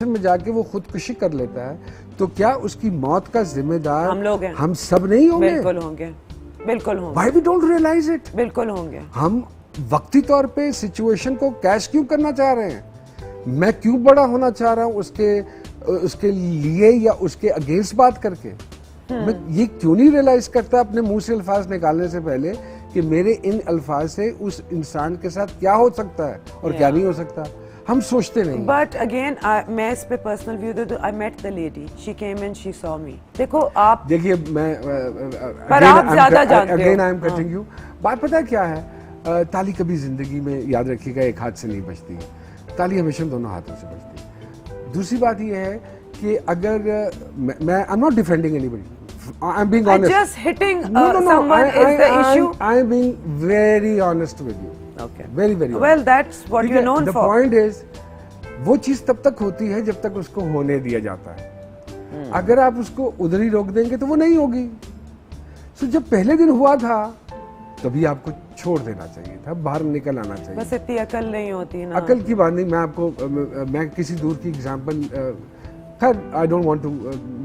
में जाके वो खुदकुशी कर लेता है तो क्या उसकी मौत का जिम्मेदार हम लोग हैं, हम सब नहीं होंगे? बिल्कुल होंगे, बिल्कुल होंगे। Why we don't realize it? बिल्कुल होंगे। हम वक्ती तौर पे सिचुएशन को कैश क्यों करना चाह रहे हैं? मैं क्यों बड़ा होना चाह रहा हूँ उसके लिए या उसके अगेंस्ट बात करके? मैं ये क्यों नहीं रियलाइज करता अपने मुंह से अल्फाज निकालने से पहले कि मेरे इन अल्फाज से उस इंसान के साथ क्या हो सकता है और क्या नहीं हो सकता? हम सोचते नहीं। बट अगेन मैं इस पे पर्सनल व्यू दे दूं। I met the lady, she came and she saw me. देखो आप देखिए मैं पर आप ज्यादा जानते हो। Again I am cutting you. बात पता है क्या है? ताली कभी जिंदगी में याद रखिएगा एक हाथ से नहीं बजती है, ताली हमेशा दोनों हाथों से बजती है। दूसरी बात यह है कि अगर मैं I am not defending anybody, I am being honest, just hitting someone is the issue. I am being very honest with you. Okay. Very very honest. Well, that's what you're known for. The point is, वो चीज तब तक होती है जब तक उसको होने दिया जाता है। अगर आप उसको उधर ही रोक देंगे तो वो नहीं होगी। तो जब पहले दिन हुआ था तभी आपको छोड़ देना चाहिए था, बाहर निकल आना चाहिए। बस इतनी अकल नहीं होती ना। अकल की बात नहीं, मैं किसी दूर की एग्जांपल, खैर आई डोंट वांट टू,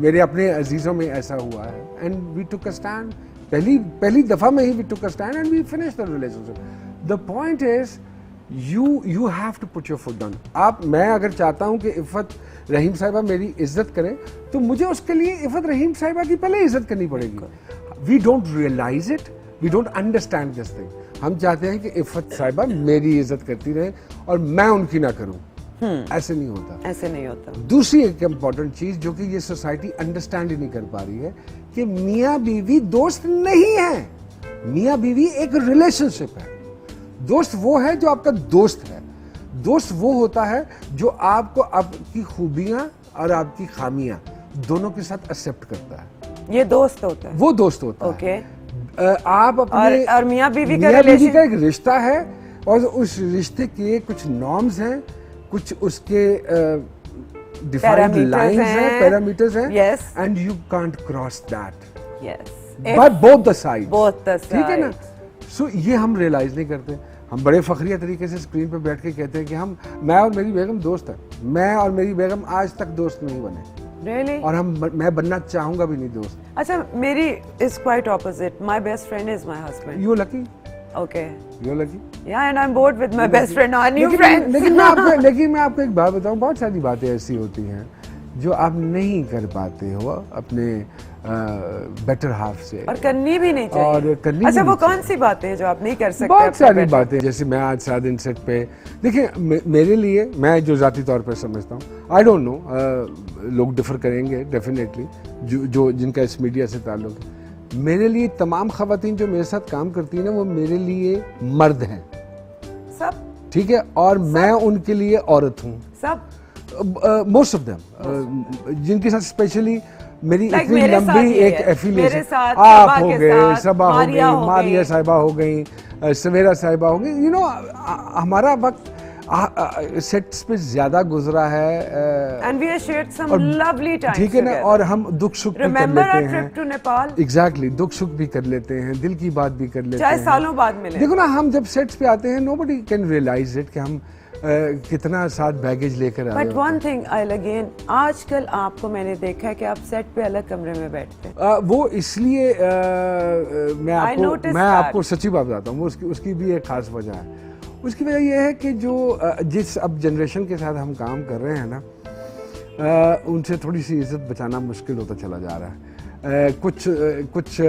मेरे अपने अजीजों में ऐसा हुआ है and we took a stand. पहली दफा में ही we took a stand and we finished the relationship. The point is you have to put your foot down. मैं अगर चाहता हूं कि इफ़त रहीम साहिबा मेरी इज्जत करें तो मुझे उसके लिए इफ़त रहीम साहिबा की पहले इज्जत करनी पड़ेगी। We don't realize it, we don't understand this thing. हम चाहते हैं कि इफ़त साहिबा मेरी इज्जत करती रहे और मैं उनकी ना करूं। ऐसे नहीं होता, ऐसे नहीं होता। दूसरी एक इम्पोर्टेंट चीज जो कि ये सोसाइटी अंडरस्टैंड ही नहीं कर पा रही है कि मियाँ बीवी दोस्त नहीं है, मियाँ बीवी एक रिलेशनशिप है। दोस्त वो है जो आपका दोस्त है। दोस्त वो होता है जो आपको आपकी खूबियां और आपकी खामियां दोनों के साथ एक्सेप्ट करता है। ये दोस्त होता है, वो दोस्त होता है। ओके। आप अपने और मियाँ बीवी का एक रिश्ता है और उस रिश्ते के कुछ नॉर्म्स हैं, कुछ उसके डिफाइंड लाइंस हैं, पैरामीटर्स हैं, and you can't cross that. Yes, but both the sides, ठीक है ना? सो ये हम रियलाइज नहीं करते। हम बड़े फखरिया तरीके से स्क्रीन पे बैठ के कहते हैं कि मैं और मेरी बेगम दोस्त है। मैं और मेरी बेगम आज तक दोस्त नहीं बने। Really? और मैं बनना चाहूंगा भी नहीं दोस्त। अच्छा, मेरी is quite opposite. My best friend is my husband. You're lucky. Okay. You're lucky. Yeah, and I'm bored with my best friend. Our new friends. लेकिन मैं आपको एक बात बताऊं, बहुत सारी बातें ऐसी होती हैं जो आप नहीं कर पाते हो अपने बेटर हाफ से, और करनी भी नहीं चाहिए। और करनी अच्छा, वो कौन सी बातें हैं जो आप नहीं कर सकते? बहुत सारी बातें, जैसे मैं आज 7 दिन सेट पे, देखिए मेरे लिए, मैं जो जाती तौर पर समझता हूँ, आई डोंट नो, लोग डिफर करेंगे डेफिनेटली, जो जिनका इस मीडिया से ताल्लुक है। मेरे लिए तमाम खवातीन जो मेरे साथ काम करती हैं ना, वो मेरे लिए मर्द हैं सब, ठीक है, और मैं उनके लिए औरत हूँ सब। मोस्ट ऑफ देम, जिनके साथ स्पेशली मेरी इतनी लंबी एक एफिलिएशन, आप हो गए, सबा हो गई, मारिया साहिबा हो गई, सवेरा साहिबा हो गई, हमारा वक्त सेट्स पे ज्यादा गुजरा है, and we have shared some lovely times, ठीक है ना? और हम दुख सुख भी कर लेते हैं। ट्रिप टू नेपाल, एग्जैक्टली, दुख सुख भी कर लेते हैं, दिल की बात भी कर लेते हैं, चाहे सालों बाद मिले। देखो ना, हम जब सेट्स पे आते हैं, नोबडी कैन रियलाइज इट कि हम कितना साथ बैगेज लेकर आ रहे हैं। But one thing I again, आजकल आपको मैंने देखा है कि आप सेट पे अलग कमरे में बैठते हैं। वो इसलिए मैं आपको सच्ची बात बताता हूँ, उसकी भी एक खास वजह है। उसकी वजह यह है कि जो जिस अब जनरेशन के साथ हम काम कर रहे हैं ना, उनसे थोड़ी सी इज्जत बचाना मुश्किल होता चला जा रहा है। कुछ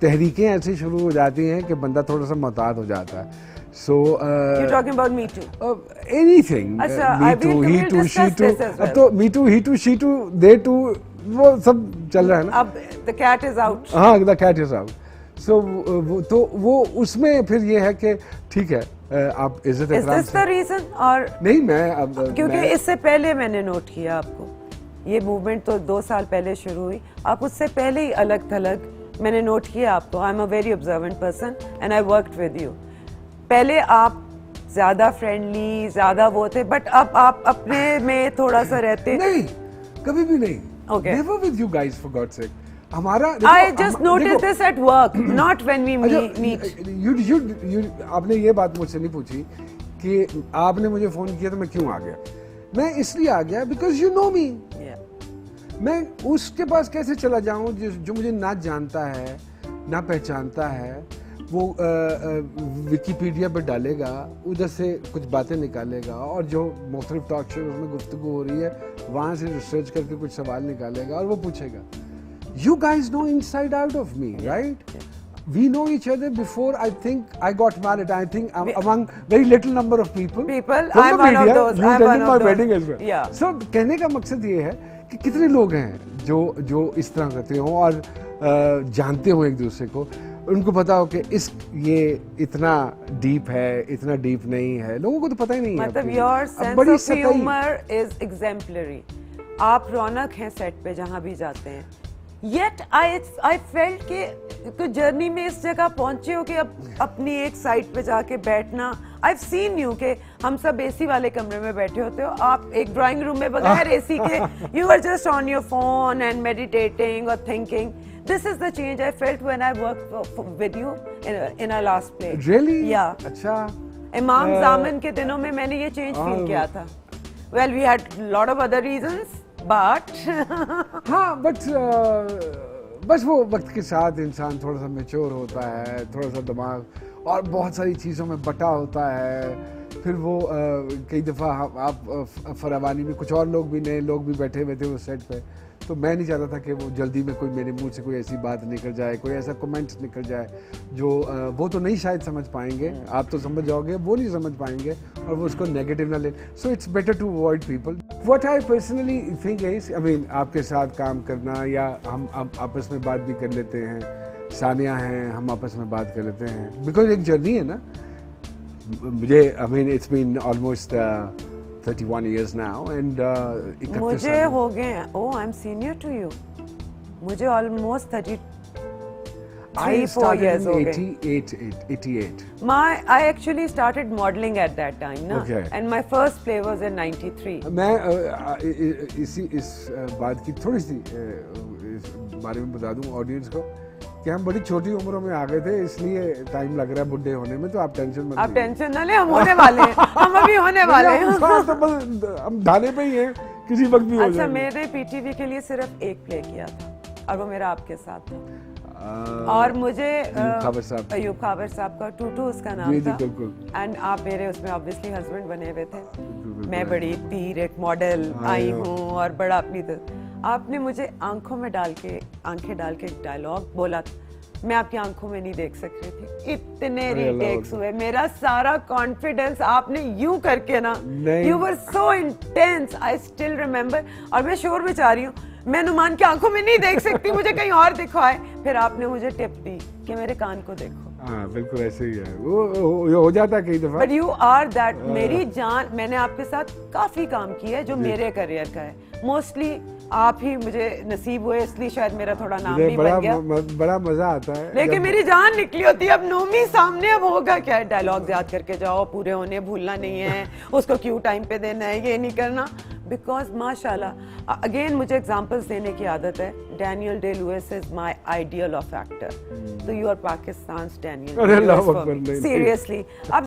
तहरीकें ऐसी शुरू हो जाती हैं कि बंदा थोड़ा सा मोहतात हो जाता है। So you're talking about Me Too? Anything. Me Too, He Too, She Too. अब तो Me Too, He Too, She Too, They Too, वो सब चल रहा है ना। अब the cat is out. हाँ, the cat is out. So वो उसमें फिर ये है कि ठीक है, आप इज्जत Is this the reason? और नहीं, मैं अब क्योंकि इससे पहले मैंने नोट किया आपको, ये मूवमेंट तो 2 साल पहले शुरू हुई, आप उससे पहले ही अलग थलग मैंने नोट किया आपको। I am a very observant person and I worked with you. पहले आप ज्यादा फ्रेंडली, ज्यादा वो थे, बट अब आप अपने में थोड़ा सा रहते। नहीं, कभी भी नहीं। Okay. Never with you guys, for God's sake. हमारा I just noticed this at work, not when we meet. आपने ये बात मुझसे नहीं पूछी कि आपने मुझे फोन किया तो मैं क्यों आ गया। मैं इसलिए आ गया because you know me. Yeah. मैं उसके पास कैसे चला जाऊं जो मुझे ना जानता है ना पहचानता है। वो विकिपीडिया पर डालेगा, उधर से कुछ बातें निकालेगा, और जो मुख्तलिफ टॉक शोज में गुफ्तगू हो रही है वहाँ से रिसर्च करके कुछ सवाल निकालेगा और वो पूछेगा। You guys know inside out of me, right? We know each other before I think I got married. I think among very little number of people. People, from I'm the one of media, those. you I'm one attended of my those. wedding as well. Yeah. So कहने का मकसद ये है कि कितने लोग हैं जो इस तरह करते हो और जानते हो एक दूसरे को, उनको पता हो कि ये इतना डीप है, इतना डीप नहीं है। लोगों को तो पता ही नहीं है। मतलब your sense of humour is exemplary. आप रौनक हैं सेट पे जहां भी जाते हैं। Yet I felt कि तो जर्नी में इस जगह पहुंचे हो कि अब अपनी एक साइड पे जाके बैठना। I've seen you कि हम सब एसी वाले कमरे में बैठे होते हो, आप एक ड्राइंग रूम में बगैर एसी के you were just on your phone and meditating or thinking. This is the change I felt when I worked with you in our last play. Really? Yeah. अच्छा। इमाम जामिन के दिनों में मैंने ये चेंज फील किया था। Well, we had lot of other reasons. But हाँ, बस वो वक्त के साथ इंसान थोड़ा सा मैच्योर होता है, थोड़ा सा दिमाग और बहुत सारी चीज़ों में बटा होता है। फिर वो कई दफ़ा आप फरावानी में कुछ और लोग भी, नए लोग भी बैठे हुए थे उस सेट पे, तो मैं नहीं चाहता था कि वो जल्दी में कोई मेरे मुंह से कोई ऐसी बात निकल जाए, कोई ऐसा कमेंट निकल जाए जो वो तो नहीं शायद समझ पाएंगे, आप तो समझ जाओगे, वो नहीं समझ पाएंगे और वो उसको नेगेटिव ना ले। So it's better to avoid people. What I personally think is, I mean आपके साथ काम करना, या हम आपस में बात भी कर लेते हैं, सानिया हैं, हम आपस में बात कर लेते हैं, बिकॉज एक जर्नी है ना। मुझे I mean it's been almost 31 years now and मुझे हो गए, oh I'm senior to you, मुझे almost 33-4 years हो गए। 88. I actually started modeling at that time ना, and my first play was in 93. मैं इस बात की थोड़ी सी इस बारे में बता दूं ऑडियंस को कि हम बड़ी छोटी उम्रों में आ गए थे, इसलिए टाइम लग रहा है बुढ़े होने में, तो आप टेंशन मत लीजिए। आप टेंशन ना ले, हम होने वाले हैं, हम अभी होने वाले हैं। हम धाने पे ही हैं, किसी वक्त भी हो जाएगा। अच्छा, मैंने पीटीवी के लिए सिर्फ एक प्ले किया था और वो मेरा आपके साथ था, और मुझे अयूब खाबर साहब का टूटू उसका नाम था, एंड आप मेरे उसमें ऑब्वियसली हस्बैंड बने हुए थे। मैं बड़ी पीर एक मॉडल आई हूँ और बड़ा अपनी आपने मुझे आंखें डाल के डायलॉग बोला था, मैं आपकी आंखों में नहीं देख सक रही थी, इतने रीटेक्स हुए, मेरा सारा कॉन्फिडेंस आपने यूं करके ना, you were so intense, I still remember. और मैं शोर में चाह रही हूँ, मैं नुमान की आंखों में नहीं देख सकती, मुझे कहीं और दिखवाए। फिर आपने मुझे टिप दी कि मेरे कान को देखो। हाँ, बिल्कुल ऐसे ही है, वो हो जाता है कई दफा। बट यू आर दैट, मेरी जान, मैंने आपके साथ काफी काम किया है जो मेरे करियर का है, मोस्टली आप ही मुझे नसीब हुए, इसलिए शायद मेरा थोड़ा नाम भी बन गया। बड़ा मजा आता है, लेकिन मेरी जान निकली होती है। अब नोमी सामने, अब होगा क्या, डायलॉग याद करके जाओ, पूरे होने भूलना नहीं है, उसको क्यों टाइम पे देना है, ये नहीं करना। बिकॉज माशाल्लाह, अगेन मुझे एग्जांपल्स देने की आदत है। Daniel Day Lewis is my ideal of actor, तो you are Pakistan Daniel, seriously. अब